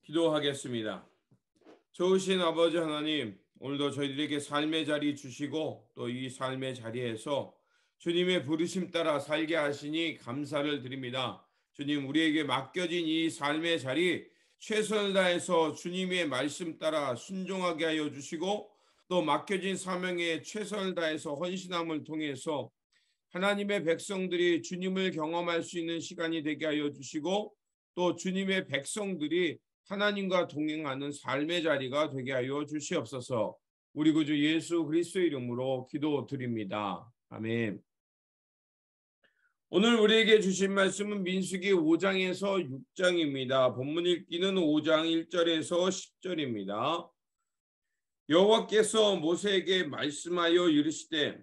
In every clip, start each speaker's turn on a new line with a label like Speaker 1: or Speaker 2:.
Speaker 1: 기도하겠습니다. 좋으신 아버지 하나님, 오늘도 저희들에게 삶의 자리 주시고 또 이 삶의 자리에서 주님의 부르심 따라 살게 하시니 감사를 드립니다. 주님, 우리에게 맡겨진 이 삶의 자리 최선을 다해서 주님의 말씀 따라 순종하게 하여 주시고 또 맡겨진 사명에 최선을 다해서 헌신함을 통해서 하나님의 백성들이 주님을 경험할 수 있는 시간이 되게 하여 주시고 또 주님의 백성들이 하나님과 동행하는 삶의 자리가 되게 하여 주시옵소서. 우리 구주 예수 그리스도의 이름으로 기도드립니다. 아멘. 오늘 우리에게 주신 말씀은 민수기 5장에서 6장입니다. 본문 읽기는 5장 1절에서 10절입니다. 여호와께서 모세에게 말씀하여 이르시되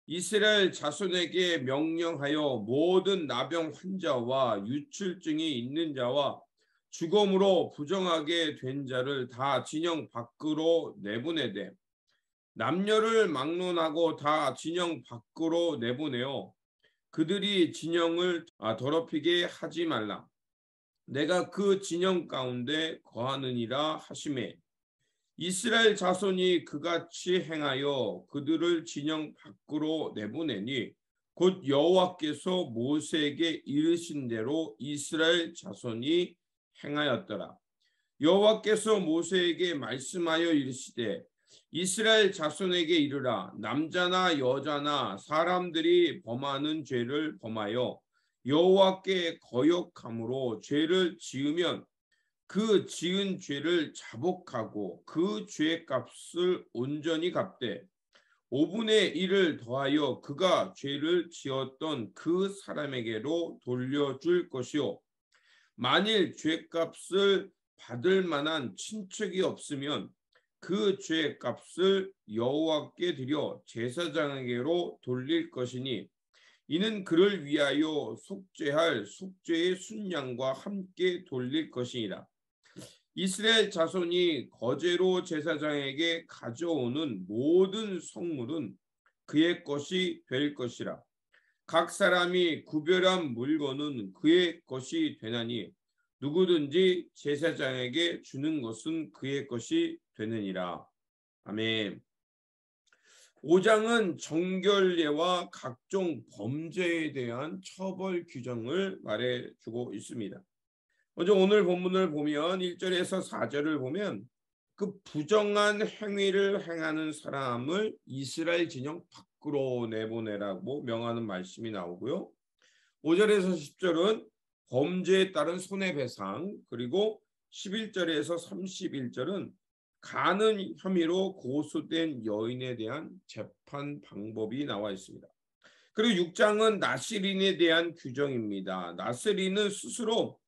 Speaker 1: 이스라엘 자손에게 명령하여 모든 나병 환자와 유출증이 있는 자와 죽음으로 부정하게 된 자를 다 진영 밖으로 내보내되 남녀를 막론하고 다 진영 밖으로 내보내어 그들이 진영을 더럽히게 하지 말라. 내가 그 진영 가운데 거하느니라 하시매 이스라엘 자손이 그같이 행하여 그들을 진영 밖으로 내보내니 곧 여호와께서 모세에게 이르신 대로 이스라엘 자손이 행하였더라. 여호와께서 모세에게 말씀하여 이르시되 이스라엘 자손에게 이르라. 남자나 여자나 사람들이 범하는 죄를 범하여 여호와께 거역함으로 죄를 지으면 그 지은 죄를 자복하고 그 죄의 값을 온전히 갚되 5분의 1을 더하여 그가 죄를 지었던 그 사람에게로 돌려줄 것이요 만일 죄값을 받을 만한 친척이 없으면 그 죄값을 여호와께 드려 제사장에게로 돌릴 것이니 이는 그를 위하여 속죄할 속죄의 순양과 함께 돌릴 것이니라. 이스라엘 자손이 거제로 제사장에게 가져오는 모든 성물은 그의 것이 될 것이라. 각 사람이 구별한 물건은 그의 것이 되나니 누구든지 제사장에게 주는 것은 그의 것이 되느니라. 아멘. 5장은 정결례와 각종 범죄에 대한 처벌 규정을 말해주고 있습니다. 먼저 오늘 본문을 보면 1절에서 4절을 보면 그 부정한 행위를 행하는 사람을 이스라엘 진영 밖으로 내보내라고 명하는 말씀이 나오고요. 5절에서 10절은 범죄에 따른 손해배상, 그리고 11절에서 31절은 가는 혐의로 고소된 여인에 대한 재판 방법이 나와 있습니다. 그리고 6장은 나스린에 대한 규정입니다. 나스린은 스스로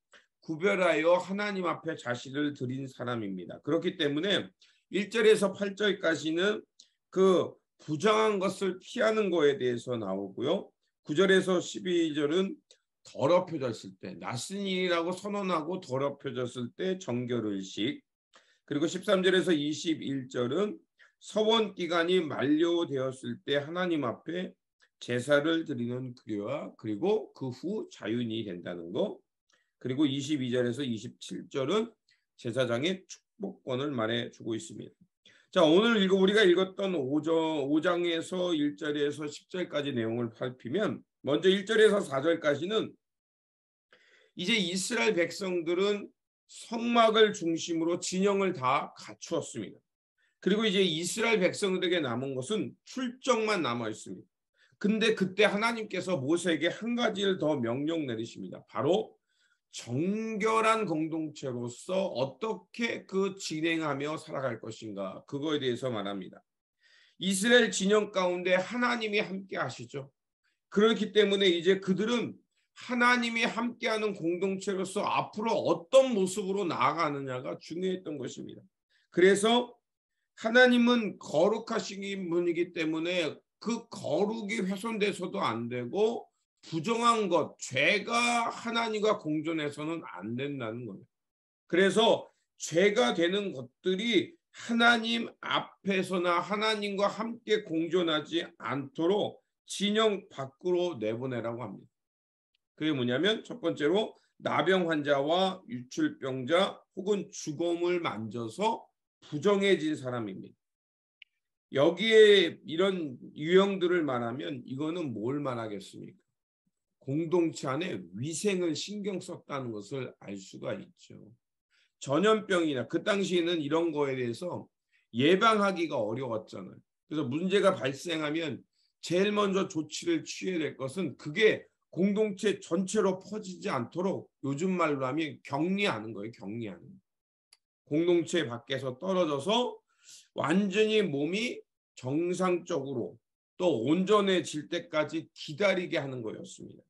Speaker 1: 구별하여 하나님 앞에 자신을 드린 사람입니다. 그렇기 때문에 1절에서 8절까지는 그 부정한 것을 피하는 것에 대해서 나오고요. 9절에서 12절은 더럽혀졌을 때, 나스린이라고 선언하고 더럽혀졌을 때 정결의식, 그리고 13절에서 21절은 서원 기간이 만료되었을 때 하나님 앞에 제사를 드리는 규례와 그리고 그 후 자윤이 된다는 거, 그리고 22절에서 27절은 제사장의 축복권을 말해주고 있습니다. 자, 오늘 우리가 읽었던 5장에서 1절에서 10절까지 내용을 살피면 먼저 1절에서 4절까지는 이제 이스라엘 백성들은 성막을 중심으로 진영을 다 갖추었습니다. 그리고 이제 이스라엘 백성들에게 남은 것은 출정만 남아 있습니다. 근데 그때 하나님께서 모세에게 한 가지를 더 명령 내리십니다. 바로 정결한 공동체로서 어떻게 그 진행하며 살아갈 것인가, 그거에 대해서 말합니다. 이스라엘 진영 가운데 하나님이 함께 하시죠. 그렇기 때문에 이제 그들은 하나님이 함께하는 공동체로서 앞으로 어떤 모습으로 나아가느냐가 중요했던 것입니다. 그래서 하나님은 거룩하신 분이기 때문에 그 거룩이 훼손돼서도 안 되고 부정한 것, 죄가 하나님과 공존해서는 안 된다는 거예요. 그래서 죄가 되는 것들이 하나님 앞에서나 하나님과 함께 공존하지 않도록 진영 밖으로 내보내라고 합니다. 그게 뭐냐면 첫 번째로 나병 환자와 유출병자 혹은 죽음을 만져서 부정해진 사람입니다. 여기에 이런 유형들을 말하면 이거는 뭘 말하겠습니까? 공동체 안에 위생을 신경 썼다는 것을 알 수가 있죠. 전염병이나 그 당시에는 이런 거에 대해서 예방하기가 어려웠잖아요. 그래서 문제가 발생하면 제일 먼저 조치를 취해야 될 것은 그게 공동체 전체로 퍼지지 않도록 요즘 말로 하면 격리하는 거예요. 격리하는 거예요. 공동체 밖에서 떨어져서 완전히 몸이 정상적으로 또 온전해질 때까지 기다리게 하는 거였습니다.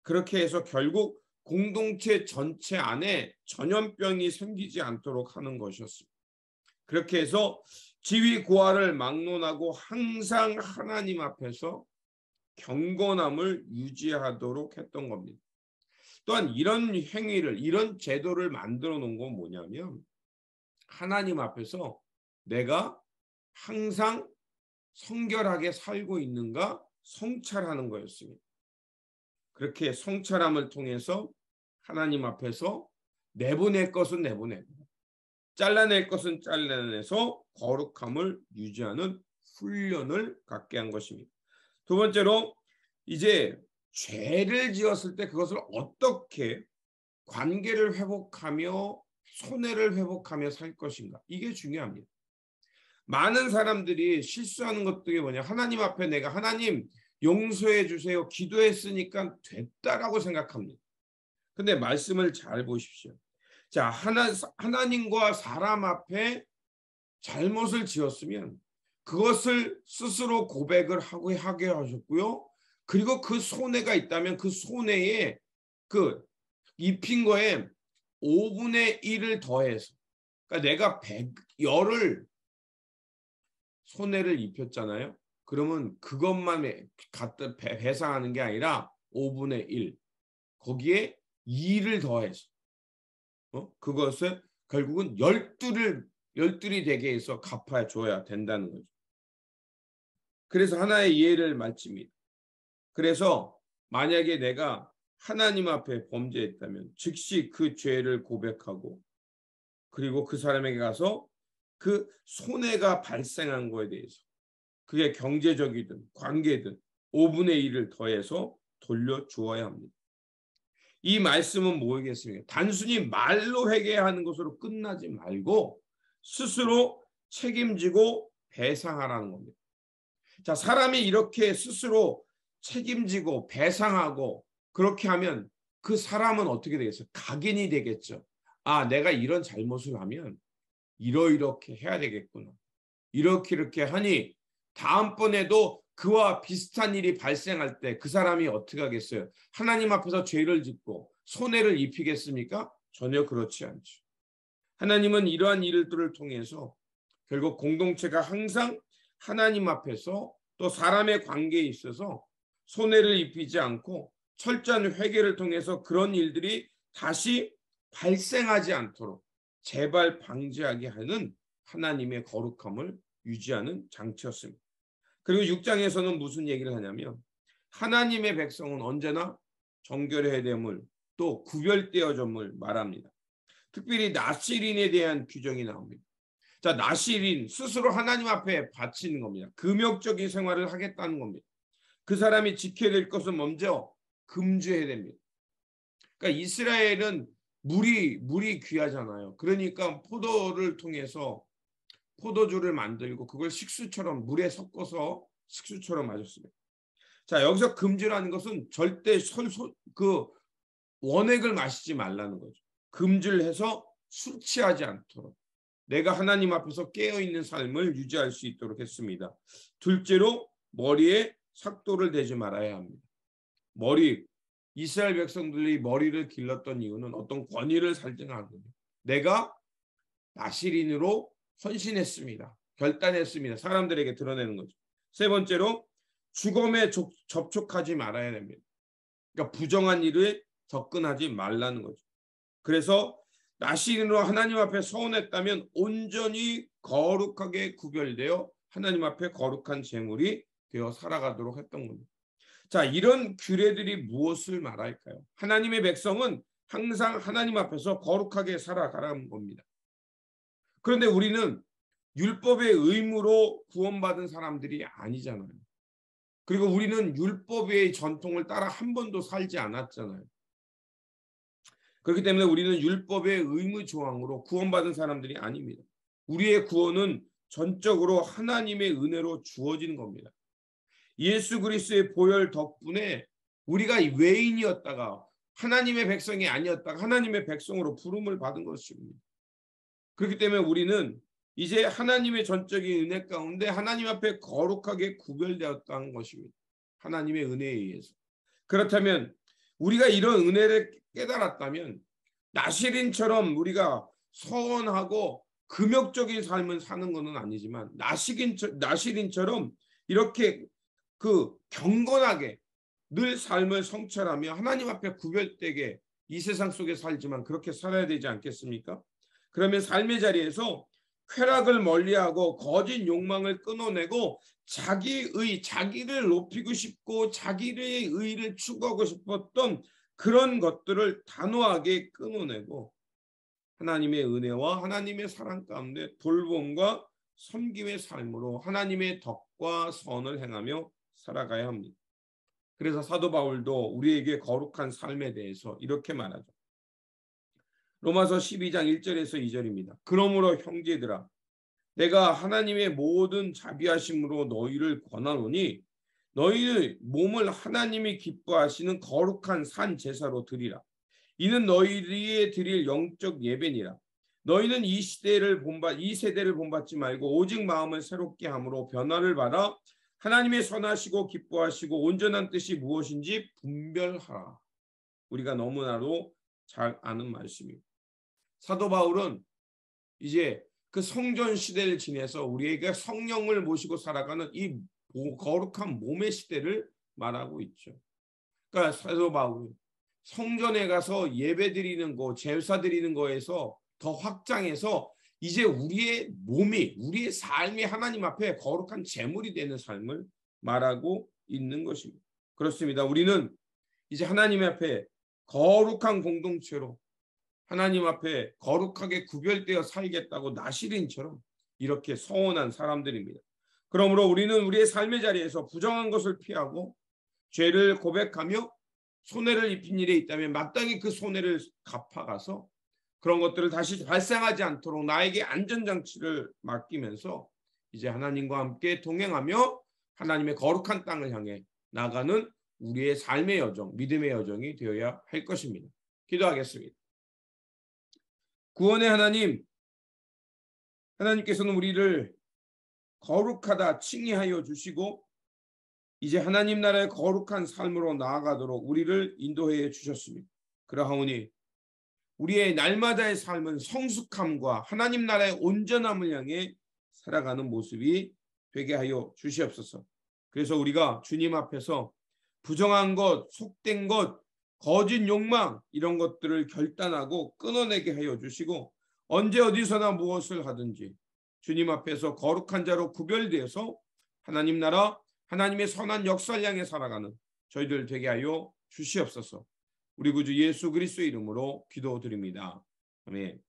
Speaker 1: 그렇게 해서 결국 공동체 전체 안에 전염병이 생기지 않도록 하는 것이었습니다. 그렇게 해서 지위 고하를 막론하고 항상 하나님 앞에서 경건함을 유지하도록 했던 겁니다. 또한 이런 행위를, 이런 제도를 만들어 놓은 건 뭐냐면 하나님 앞에서 내가 항상 성결하게 살고 있는가 성찰하는 거였습니다. 그렇게 성찰함을 통해서 하나님 앞에서 내보낼 것은 내보내고 잘라낼 것은 잘라내서 거룩함을 유지하는 훈련을 갖게 한 것입니다. 두 번째로 이제 죄를 지었을 때 그것을 어떻게 관계를 회복하며 손해를 회복하며 살 것인가, 이게 중요합니다. 많은 사람들이 실수하는 것들이 뭐냐, 하나님 앞에 내가 하나님 용서해 주세요 기도했으니까 됐다라고 생각합니다. 근데 말씀을 잘 보십시오. 자, 하나님과 사람 앞에 잘못을 지었으면 그것을 스스로 고백을 하게 하셨고요. 그리고 그 손해가 있다면 그 손해에 그 입힌 거에 5분의 1을 더해서, 그러니까 내가 10을 손해를 입혔잖아요. 그러면 그것만 갖다 배상하는 게 아니라 5분의 1 거기에 2를 더해서 그것을 결국은 12이 되게 해서 갚아줘야 된다는 거죠. 그래서 하나의 예를 말씀입니다. 그래서 만약에 내가 하나님 앞에 범죄했다면 즉시 그 죄를 고백하고 그리고 그 사람에게 가서 그 손해가 발생한 거에 대해서 그게 경제적이든 관계든 5분의 1을 더해서 돌려주어야 합니다. 이 말씀은 뭐겠습니까? 단순히 말로 회개하는 것으로 끝나지 말고 스스로 책임지고 배상하라는 겁니다. 자, 사람이 이렇게 스스로 책임지고 배상하고 그렇게 하면 그 사람은 어떻게 되겠어요? 각인이 되겠죠. 아, 내가 이런 잘못을 하면 이렇게 해야 되겠구나. 이렇게 하니 다음번에도 그와 비슷한 일이 발생할 때 그 사람이 어떻게 하겠어요? 하나님 앞에서 죄를 짓고 손해를 입히겠습니까? 전혀 그렇지 않죠. 하나님은 이러한 일들을 통해서 결국 공동체가 항상 하나님 앞에서 또 사람의 관계에 있어서 손해를 입히지 않고 철저한 회개를 통해서 그런 일들이 다시 발생하지 않도록 재발 방지하게 하는 하나님의 거룩함을 유지하는 장치였습니다. 그리고 6장에서는 무슨 얘기를 하냐면 하나님의 백성은 언제나 정결해야 됨을 또 구별되어짐을 말합니다. 특별히 나실인에 대한 규정이 나옵니다. 자, 나실인 스스로 하나님 앞에 바치는 겁니다. 금욕적인 생활을 하겠다는 겁니다. 그 사람이 지켜야 될 것은 먼저 금주해야 됩니다. 그러니까 이스라엘은 물이 귀하잖아요. 그러니까 포도를 통해서 포도주를 만들고 그걸 식수처럼 물에 섞어서 식수처럼 마셨습니다. 자, 여기서 금주라는 것은 절대 그 원액을 마시지 말라는 거죠. 금주를 해서 술 취하지 않도록 내가 하나님 앞에서 깨어있는 삶을 유지할 수 있도록 했습니다. 둘째로 머리에 삭도를 대지 말아야 합니다. 이스라엘 백성들이 머리를 길렀던 이유는 어떤 권위를 살증하는 거예요. 내가 나실인으로 헌신했습니다. 결단했습니다. 사람들에게 드러내는 거죠. 세 번째로 죽음에 접촉하지 말아야 됩니다. 그러니까 부정한 일에 접근하지 말라는 거죠. 그래서 나실인으로 하나님 앞에 서원했다면 온전히 거룩하게 구별되어 하나님 앞에 거룩한 제물이 되어 살아가도록 했던 겁니다. 자, 이런 규례들이 무엇을 말할까요? 하나님의 백성은 항상 하나님 앞에서 거룩하게 살아가라는 겁니다. 그런데 우리는 율법의 의무로 구원받은 사람들이 아니잖아요. 그리고 우리는 율법의 전통을 따라 한 번도 살지 않았잖아요. 그렇기 때문에 우리는 율법의 의무 조항으로 구원받은 사람들이 아닙니다. 우리의 구원은 전적으로 하나님의 은혜로 주어지는 겁니다. 예수 그리스도의 보혈 덕분에 우리가 외인이었다가 하나님의 백성이 아니었다가 하나님의 백성으로 부름을 받은 것입니다. 그렇기 때문에 우리는 이제 하나님의 전적인 은혜 가운데 하나님 앞에 거룩하게 구별되었다는 것입니다. 하나님의 은혜에 의해서. 그렇다면 우리가 이런 은혜를 깨달았다면 나시린처럼 우리가 서원하고 금욕적인 삶을 사는 것은 아니지만 나시린처럼 이렇게 경건하게 늘 삶을 성찰하며 하나님 앞에 구별되게 이 세상 속에 살지만 그렇게 살아야 되지 않겠습니까? 그러면 삶의 자리에서 쾌락을 멀리하고 거짓 욕망을 끊어내고 자기를 높이고 싶고 자기의 의를 추구하고 싶었던 그런 것들을 단호하게 끊어내고 하나님의 은혜와 하나님의 사랑 가운데 돌봄과 섬김의 삶으로 하나님의 덕과 선을 행하며 살아가야 합니다. 그래서 사도 바울도 우리에게 거룩한 삶에 대해서 이렇게 말하죠. 로마서 12장 1절에서 2절입니다. 그러므로 형제들아 내가 하나님의 모든 자비하심으로 너희를 권하노니 너희의 몸을 하나님이 기뻐하시는 거룩한 산 제사로 드리라. 이는 너희의 드릴 영적 예배니라. 너희는 이 세대를 본받지 말고 오직 마음을 새롭게 함으로 변화를 받아 하나님의 선하시고 기뻐하시고 온전한 뜻이 무엇인지 분별하라. 우리가 너무나도 잘 아는 말씀입니다. 사도 바울은 이제 그 성전 시대를 지내서 우리에게 성령을 모시고 살아가는 이 거룩한 몸의 시대를 말하고 있죠. 그러니까 사도 바울은 성전에 가서 예배 드리는 거, 제사 드리는 거에서 더 확장해서 이제 우리의 몸이, 우리의 삶이 하나님 앞에 거룩한 제물이 되는 삶을 말하고 있는 것입니다. 그렇습니다. 우리는 이제 하나님 앞에 거룩한 공동체로 하나님 앞에 거룩하게 구별되어 살겠다고 나시린처럼 이렇게 서원한 사람들입니다. 그러므로 우리는 우리의 삶의 자리에서 부정한 것을 피하고 죄를 고백하며 손해를 입힌 일에 있다면 마땅히 그 손해를 갚아가서 그런 것들을 다시 발생하지 않도록 나에게 안전장치를 맡기면서 이제 하나님과 함께 동행하며 하나님의 거룩한 땅을 향해 나가는 우리의 삶의 여정, 믿음의 여정이 되어야 할 것입니다. 기도하겠습니다. 구원의 하나님께서는 우리를 거룩하다 칭의하여 주시고 이제 하나님 나라의 거룩한 삶으로 나아가도록 우리를 인도해 주셨습니다. 그러하오니 우리의 날마다의 삶은 성숙함과 하나님 나라의 온전함을 향해 살아가는 모습이 되게 하여 주시옵소서. 그래서 우리가 주님 앞에서 부정한 것, 속된 것, 거짓 욕망 이런 것들을 결단하고 끊어내게 하여 주시고 언제 어디서나 무엇을 하든지 주님 앞에서 거룩한 자로 구별되어서 하나님 나라 하나님의 선한 역사를 향해 살아가는 저희들 되게 하여 주시옵소서. 우리 구주 예수 그리스도의 이름으로 기도드립니다. 아멘.